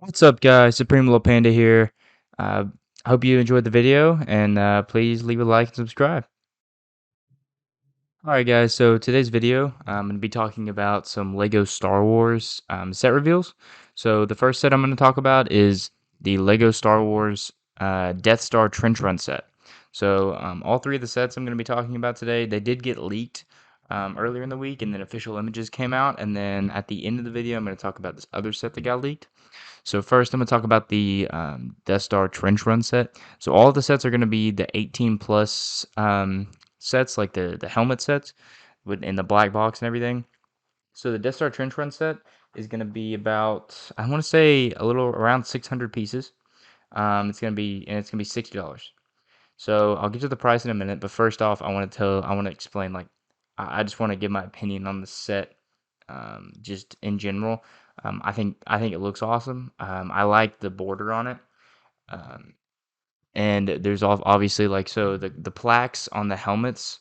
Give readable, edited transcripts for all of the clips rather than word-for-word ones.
What's up, guys? Supreme Little Panda here. Uh, I hope you enjoyed the video, and please leave a like and subscribe. All right, guys. So today's video, I'm going to be talking about some Lego Star Wars set reveals. So the first set I'm going to talk about is the Lego Star Wars Death Star Trench Run set. So all three of the sets I'm going to be talking about today, they did get leaked earlier in the week, and then official images came out. And then at the end of the video, I'm going to talk about this other set that got leaked. So first, I'm going to talk about the Death Star Trench Run set. So all of the sets are going to be the 18 plus sets, like the helmet sets, with in the black box and everything. So the Death Star Trench Run set is going to be about, I want to say, a little around 600 pieces. It's gonna be $60. So I'll get to the price in a minute, but first off, I want to explain, like, I just want to give my opinion on the set, just in general. I think it looks awesome. I like the border on it. Um, and there's obviously, like, so the plaques on the helmets,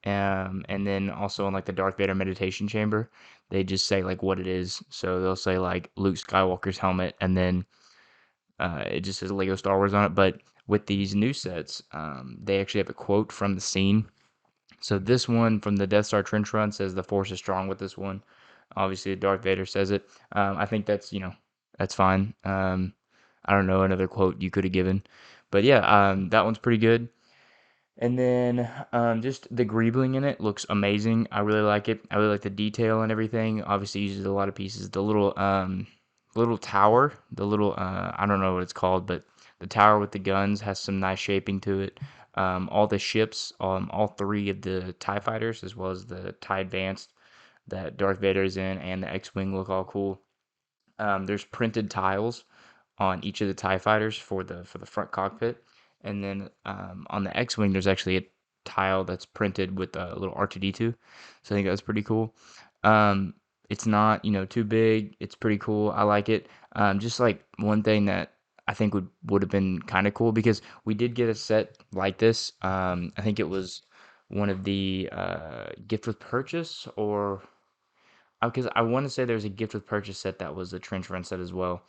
and then also on, like, the Darth Vader meditation chamber, they just say, like, what it is. So they'll say, like, Luke Skywalker's helmet, and then it just says Lego Star Wars on it. But with these new sets, they actually have a quote from the scene. So this one from the Death Star Trench Run says the Force is strong with this one. Obviously, Darth Vader says it. I think that's, that's fine. I don't know another quote you could have given, but yeah, that one's pretty good. And then just the greebling in it looks amazing. I really like it. I really like the detail and everything. Obviously, uses a lot of pieces. The little tower, the little I don't know what it's called, but the tower with the guns has some nice shaping to it. All the ships, all three of the TIE fighters, as well as the TIE Advanced that Darth Vader is in, and the X-wing look all cool. There's printed tiles on each of the TIE fighters for the front cockpit, and then on the X-wing there's actually a tile that's printed with a little R2D2. So I think that's pretty cool. Um, it's not, too big. It's pretty cool. I like it. Just like one thing that I think would have been kind of cool, because we did get a set like this. I think it was one of the gift with purchase, or because I want to say there's a gift with purchase set that was a trench run set as well.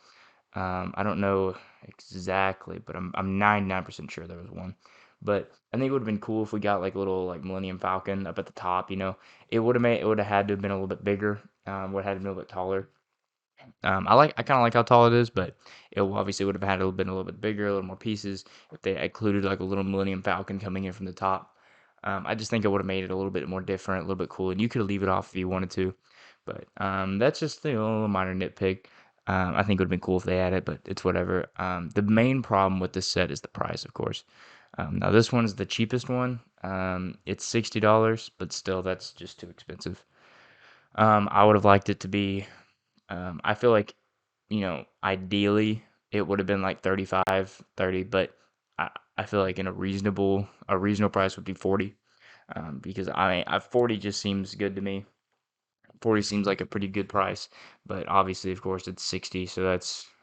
I don't know exactly, but I'm 99% sure there was one. But I think it would have been cool if we got like a little, like, Millennium Falcon up at the top. It would have had to have been a little bit bigger. Would have had to been a little bit taller. I kind of like how tall it is, but obviously would have had to have been a little bit bigger, a little more pieces if they included like a little Millennium Falcon coming in from the top. I just think it would have made it a little bit more different, a little bit cool, and you could leave it off if you wanted to. But that's just, a little minor nitpick. I think it would have been cool if they had it, but it's whatever. The main problem with this set is the price, of course. Now this one's the cheapest one. It's $60, but still, that's just too expensive. I would have liked it to be. I feel like, ideally it would have been like 35, 30, but I feel like a reasonable price would be 40. Because 40 just seems good to me. 40 seems like a pretty good price, but obviously, of course, it's 60, so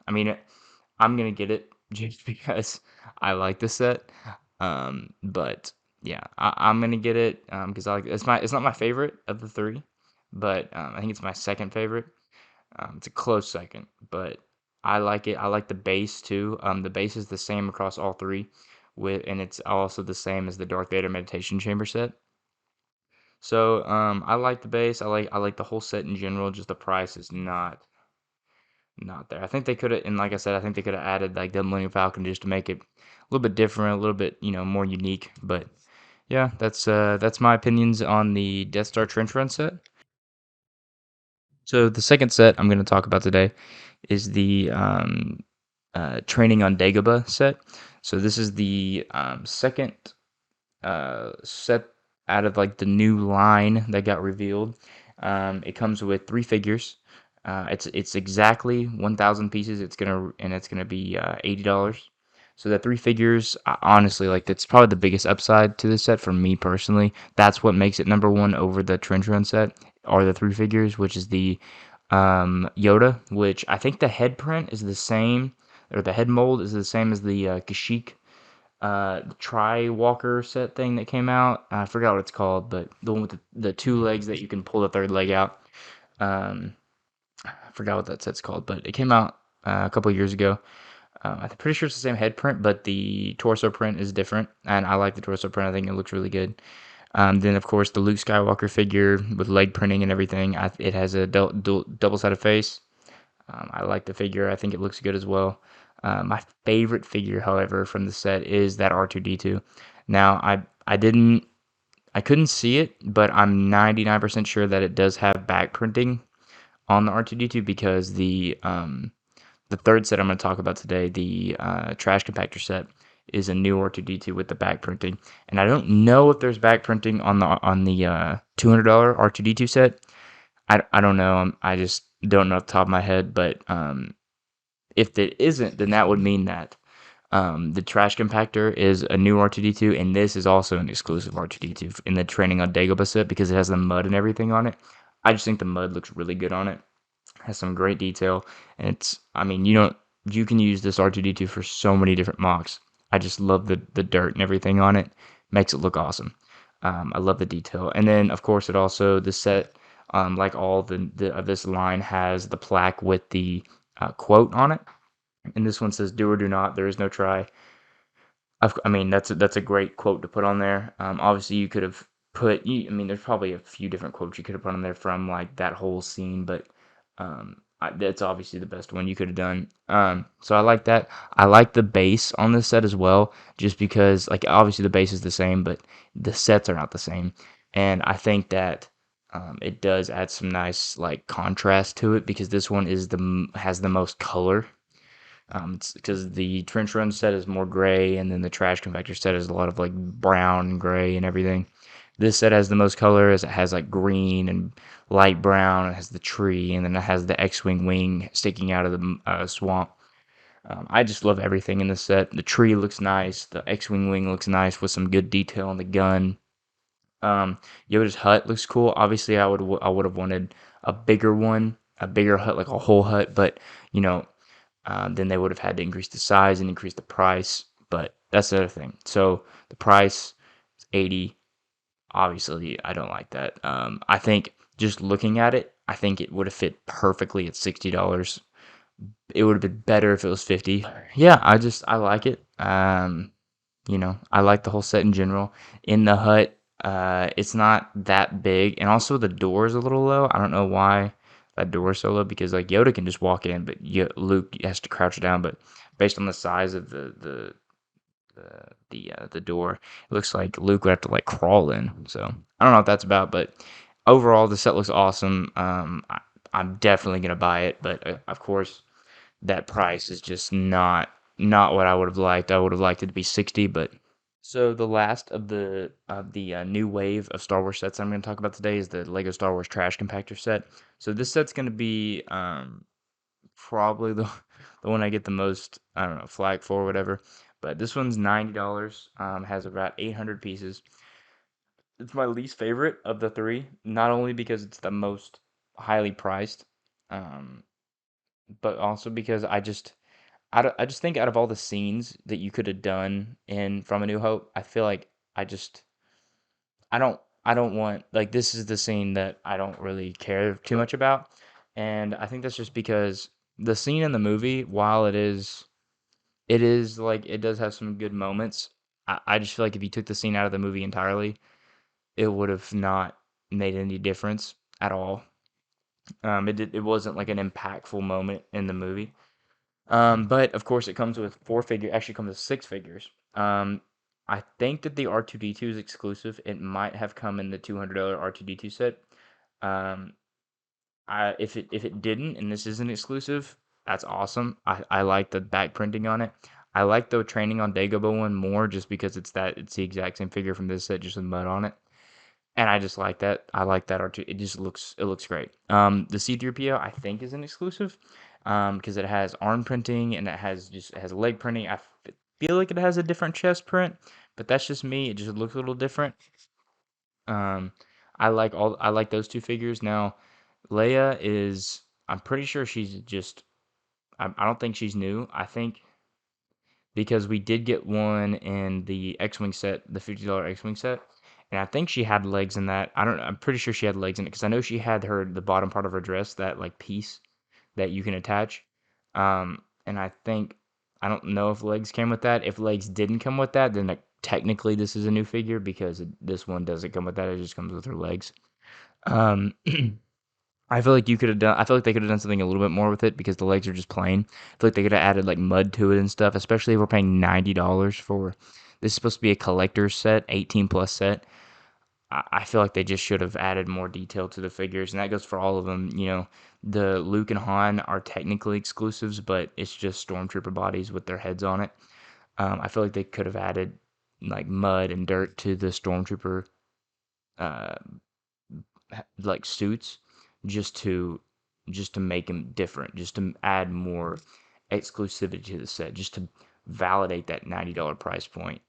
I'm gonna get it just because I like the set. But yeah, I'm gonna get it because it's not my favorite of the three, but I think it's my second favorite. It's a close second, but I like it. I like the base too. The base is the same across all three, and it's also the same as the Darth Vader meditation chamber set. So I like the base. I like the whole set in general. Just the price is not there. I think they could have, and like I said, I think they could have added like the Millennium Falcon just to make it a little bit different, a little bit, more unique. But yeah, that's my opinions on the Death Star Trench Run set. So the second set I'm going to talk about today is the Training on Dagobah set. So this is the second set out of like the new line that got revealed. It comes with three figures. It's exactly 1,000 pieces. It's gonna be $80. So the three figures, honestly, like, that's probably the biggest upside to this set for me personally. That's what makes it number one over the Trench Run set, are the three figures, which is the Yoda, which I think the head print is the same, or the head mold is the same as the Kashyyyk the Tri-Walker set thing that came out. I forgot what it's called, but the one with the two legs that you can pull the third leg out. I forgot what that set's called, but it came out a couple years ago. I'm pretty sure it's the same head print, but the torso print is different, and I like the torso print. I think it looks really good. Then, of course, the Luke Skywalker figure with leg printing and everything. It has a double-sided face. I like the figure. I think it looks good as well. My favorite figure, however, from the set is that R2D2. Now, I couldn't see it, but I'm 99% sure that it does have back printing on the R2D2 because the third set I'm going to talk about today, the trash compactor set, is a new R2D2 with the back printing, and I don't know if there's back printing on the $200 R2D2 set. I don't know. I just don't know off the top of my head, but if it isn't, then that would mean that the trash compactor is a new R2D2, and this is also an exclusive R2D2 in the training on Dagobah set because it has the mud and everything on it. I just think the mud looks really good on it. Has some great detail, and I mean, you can use this R2D2 for so many different mocks. I just love the dirt and everything on it. Makes it look awesome. I love the detail, and then of course it also the set, like all the of this line, has the plaque with the quote on it, and this one says "Do or do not. There is no try." I mean, that's a great quote to put on there. Obviously, you could have I mean, there's probably a few different quotes you could have put on there from like that whole scene, but that's obviously the best one you could have done. So I like that. I like the base on this set as well, just because like obviously the base is the same, but the sets are not the same, and I think that it does add some nice like contrast to it because this one has the most color. It's because the trench run set is more gray, and then the trash compactor set is a lot of like brown and gray and everything. This set has the most color, as it has like green and light brown. It has the tree, and then it has the X-wing wing sticking out of the swamp. I just love everything in this set. The tree looks nice. The X-wing wing looks nice with some good detail on the gun. Yoda's hut looks cool. Obviously, I would have wanted a bigger one, a bigger hut, like a whole hut. But you know, then they would have had to increase the size and increase the price. But that's the other thing. So the price is 80. Obviously, I don't like that. I think just looking at it, I think it would have fit perfectly at $60. It would have been better if it was 50. Yeah, I like it. I like the whole set in general. In the hut, it's not that big, and also the door is a little low. I don't know why that door is so low because like Yoda can just walk in, but Luke has to crouch down. But based on the size of the door, it looks like Luke would have to like crawl in. So I don't know what that's about, but overall the set looks awesome. I'm definitely gonna buy it, but of course that price is just not what I would have liked. I would have liked it to be 60, but so the last of the new wave of Star Wars sets I'm going to talk about today is the Lego Star Wars Trash Compactor set. So this set's going to be probably the one I get the most, I don't know, flack for or whatever. But this one's $90. Has about 800 pieces. It's my least favorite of the three, not only because it's the most highly priced, um, but also because I just think out of all the scenes that you could have done in From A New Hope, I feel like I just I don't want like this is the scene that I don't really care too much about, and I think that's just because the scene in the movie, while it is like it does have some good moments. I just feel like if you took the scene out of the movie entirely, it would have not made any difference at all. It wasn't like an impactful moment in the movie. But of course, it comes with actually comes with six figures. I think that the R2D2 is exclusive. It might have come in the $200 R2D2 set. Um, if it didn't, and this isn't exclusive, that's awesome. I like the back printing on it. I like the training on Dagobah one more just because it's the exact same figure from this set, just with mud on it. And I just like that. I like that R2. It looks great. The C3PO I think is an exclusive, because it has arm printing and it has leg printing. Feel like it has a different chest print, but that's just me. It just looks a little different. Um, I like those two figures. Now, Leia is I'm pretty sure she's just I don't think she's new. I think because we did get one in the X-wing set, the $50 X-wing set, and I think she had legs in that. I don't. I'm pretty sure she had legs in it because I know she had the bottom part of her dress, that like piece that you can attach. And I don't know if legs came with that. If legs didn't come with that, then technically this is a new figure because this one doesn't come with that. It just comes with her legs. Um, I feel like you could have done. I feel like they could have done something a little bit more with it because the legs are just plain. I feel like they could have added like mud to it and stuff. Especially if we're paying $90 for this is supposed to be a collector's set, 18 plus set. I feel like they just should have added more detail to the figures, and that goes for all of them. You know, the Luke and Han are technically exclusives, but it's just stormtrooper bodies with their heads on it. I feel like they could have added like mud and dirt to the stormtrooper uh, like suits just to make them different, just to add more exclusivity to the set, just to validate that $90 price point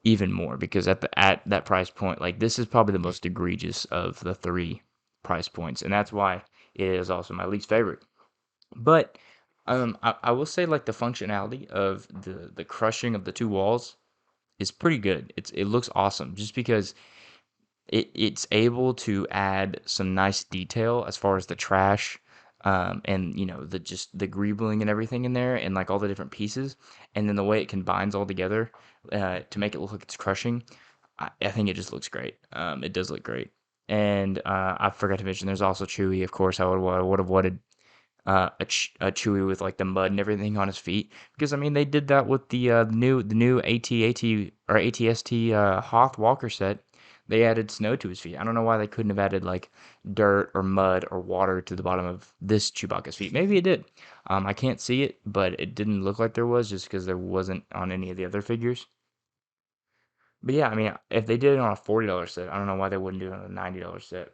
even more because at that price point, like this is probably the most egregious of the three price points, and that's why it is also my least favorite. But I will say like the functionality of the crushing of the two walls is pretty good. It looks awesome just because it's able to add some nice detail as far as the trash and you know the just the greebling and everything in there and like all the different pieces and then the way it combines all together to make it look like it's crushing. I think it just looks great. It does look great. And I forgot to mention there's also Chewie, of course. I would have wanted a Chewie with like the mud and everything on his feet because I mean they did that with the new AT-AT or ATST Hoth Walker set. They added snow to his feet. I don't know why they couldn't have added like dirt or mud or water to the bottom of this Chewbacca's feet. Maybe it did. I can't see it, but it didn't look like there was just because there wasn't on any of the other figures. But yeah, I mean, if they did it on a $40 set, I don't know why they wouldn't do it on a $90 set.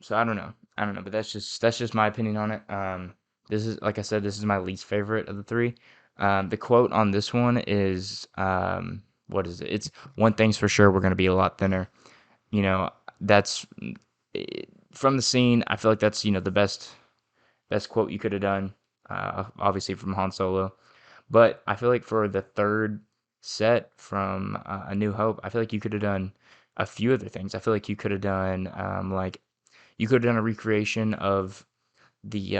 So I don't know. I don't know, but that's just my opinion on it. This is like I said, this is my least favorite of the three. The quote on this one is what is it? It's one thing's for sure, we're gonna be a lot thinner. You know, that's from the scene. I feel like that's the best quote you could have done. Obviously from Han Solo. But I feel like for the third set from A New Hope, I feel like you could have done a few other things. I feel like you could have done like you could have done a recreation of the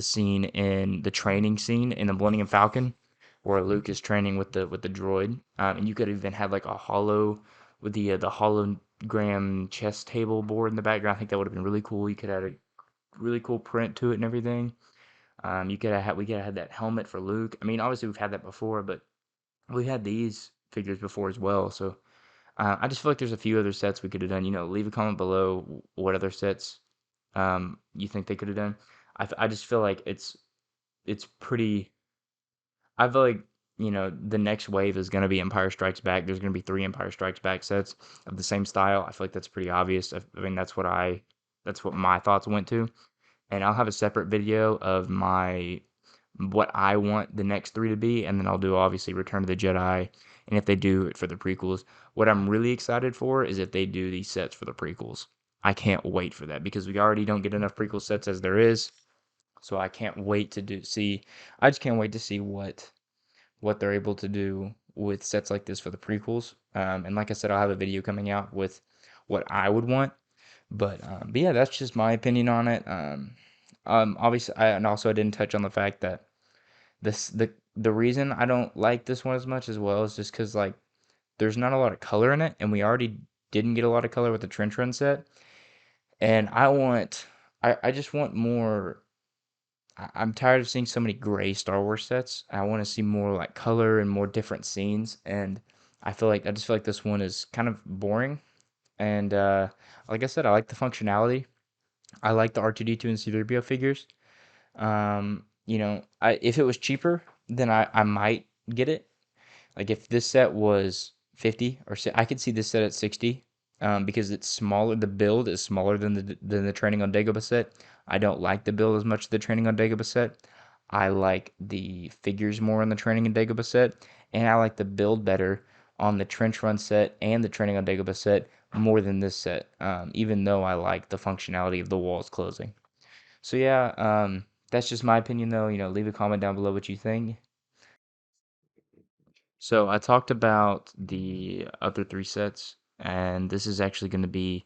scene in the training scene in the Millennium Falcon, where Luke is training with the droid, and you could have even had like a hollow with the hologram chess table board in the background. I think that would have been really cool. You could add a really cool print to it and everything. You could have had we could have had that helmet for Luke. I mean, obviously we've had that before, but we had these figures before as well. So I just feel like there's a few other sets we could have done. You know, leave a comment below what other sets you think they could have done. I just feel like it's pretty. I feel like the next wave is going to be Empire Strikes Back. There's going to be three Empire Strikes Back sets of the same style. I feel like that's pretty obvious. I mean, that's what my thoughts went to, and I'll have a separate video of my what I want the next three to be, and then I'll do obviously Return of the Jedi, and if they do it for the prequels. What I'm really excited for is if they do these sets for the prequels. I can't wait for that because we already don't get enough prequel sets as there is, so I can't wait to do see. I just can't wait to see what they're able to do with sets like this for the prequels. And like I said, I'll have a video coming out with what I would want. But yeah, that's just my opinion on it. Obviously, and also I didn't touch on the fact that this the reason I don't like this one as much as well is just because like there's not a lot of color in it, and we already didn't get a lot of color with the trench run set. And I just want more. I'm tired of seeing so many gray Star Wars sets. I want to see more like color and more different scenes. And I just feel like this one is kind of boring. And like I said, I like the functionality. I like the R2D2 and C3PO figures. If it was cheaper, then I might get it. Like if this set was 50 or I could see this set at 60 because it's smaller. The build is smaller than the Training on Dagobah set. I don't like the build as much as the Training on Dagobah set. I like the figures more on the Training on Dagobah set, and I like the build better on the Trench Run set and the Training on Dagobah set more than this set. Even though I like the functionality of the walls closing. So yeah, that's just my opinion though. Leave a comment down below what you think. So I talked about the other three sets, and this is actually going to be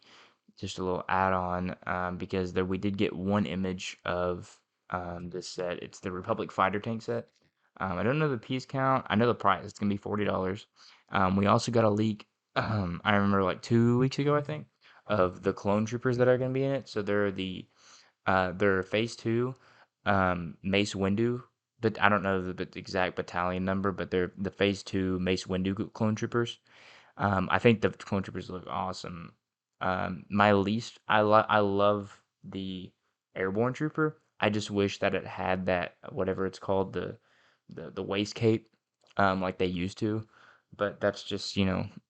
just a little add-on because there we did get one image of. this set. It's the Republic fighter tank set. I don't know the piece count. I know the price. It's gonna be $40. We also got a leak. I remember like 2 weeks ago, I think, of the clone troopers that are gonna be in it. So they're Phase Two, Mace Windu, but I don't know the exact battalion number, but they're the Phase Two Mace Windu clone troopers. I think the clone troopers look awesome. I love the airborne trooper. I just wish that it had that whatever it's called the waist cape, like they used to. But that's just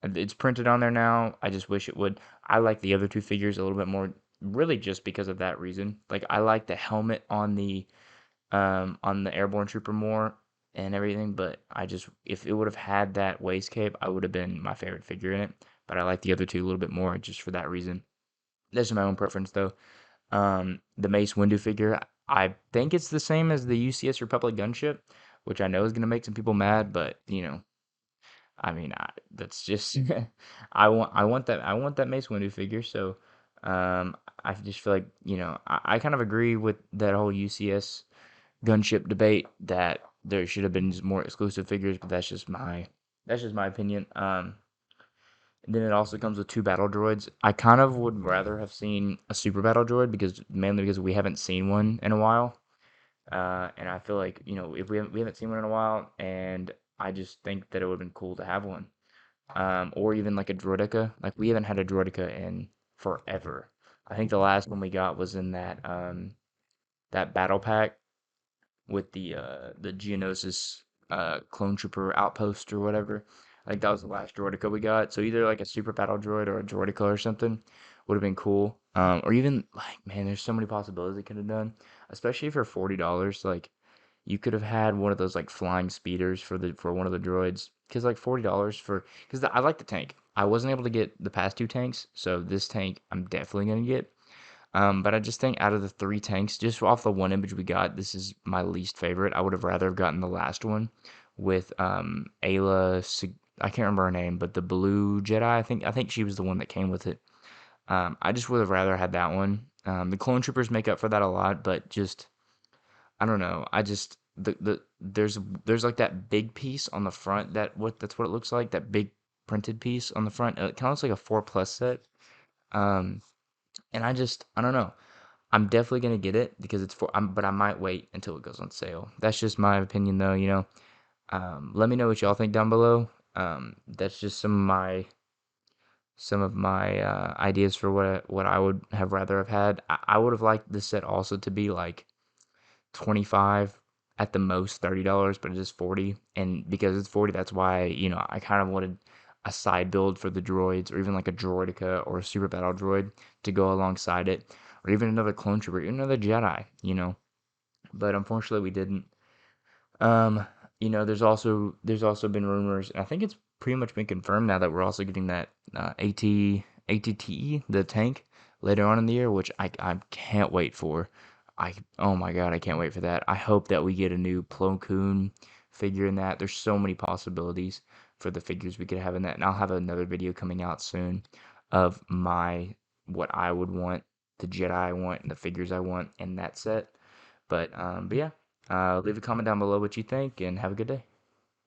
it's printed on there now. I just wish it would. I like the other two figures a little bit more, really just because of that reason. Like I like the helmet on the airborne trooper more and everything, but I just if it would have had that waist cape, I would have been my favorite figure in it. But I like the other two a little bit more just for that reason. That's my own preference though. The Mace Windu figure, I think it's the same as the UCS Republic gunship, which I know is gonna make some people mad, but I mean, that's just I want that Mace Windu figure. So, I just feel like I kind of agree with that whole UCS gunship debate that there should have been just more exclusive figures, but that's just my opinion. And then it also comes with two battle droids. I kind of would rather have seen a super battle droid because mainly because we haven't seen one in a while. And I feel like if we haven't seen one in a while, and I just think that it would have been cool to have one. Or even like a droideka. Like we haven't had a droideka in forever. I think the last one we got was in that battle pack with the Geonosis clone trooper outpost or whatever. I think that was the last droideka we got. So either like a super battle droid or a droideka or something would have been cool. Or even like man, there's so many possibilities it could have done, especially for $40. Like you could have had one of those like flying speeders for one of the droids. Because like $40 for because I like the tank. I wasn't able to get the past two tanks, so this tank I'm definitely gonna get. But I just think out of the three tanks, just off the one image we got, this is my least favorite. I would have rather have gotten the last one with Ayla. I can't remember her name, but the blue Jedi. I think she was the one that came with it. I just would have rather had that one. The clone troopers make up for that a lot, but just I don't know. I just there's like that big piece on the front that's what it looks like. That big printed piece on the front. It kind of looks like a 4+ set. Um, and I don't know. I'm definitely gonna get it because but I might wait until it goes on sale. That's just my opinion, though. Let me know what y'all think down below. That's just some of my ideas for what I would have rather have had. I would have liked this set also to be like 25 at the most $30, but it is 40. And because it's 40, that's why I kind of wanted a side build for the droids, or even like a droideka or a super battle droid to go alongside it, or even another clone trooper, even another Jedi. But unfortunately, we didn't. Um, there's also been rumors, and I think it's pretty much been confirmed now that we're also getting that ATTE, the tank, later on in the year, which I can't wait for. Oh my god, I can't wait for that. I hope that we get a new Plo Koon figure in that. There's so many possibilities for the figures we could have in that, and I'll have another video coming out soon of what I would want, the Jedi I want, and the figures I want in that set. But yeah, leave a comment down below what you think, and have a good day.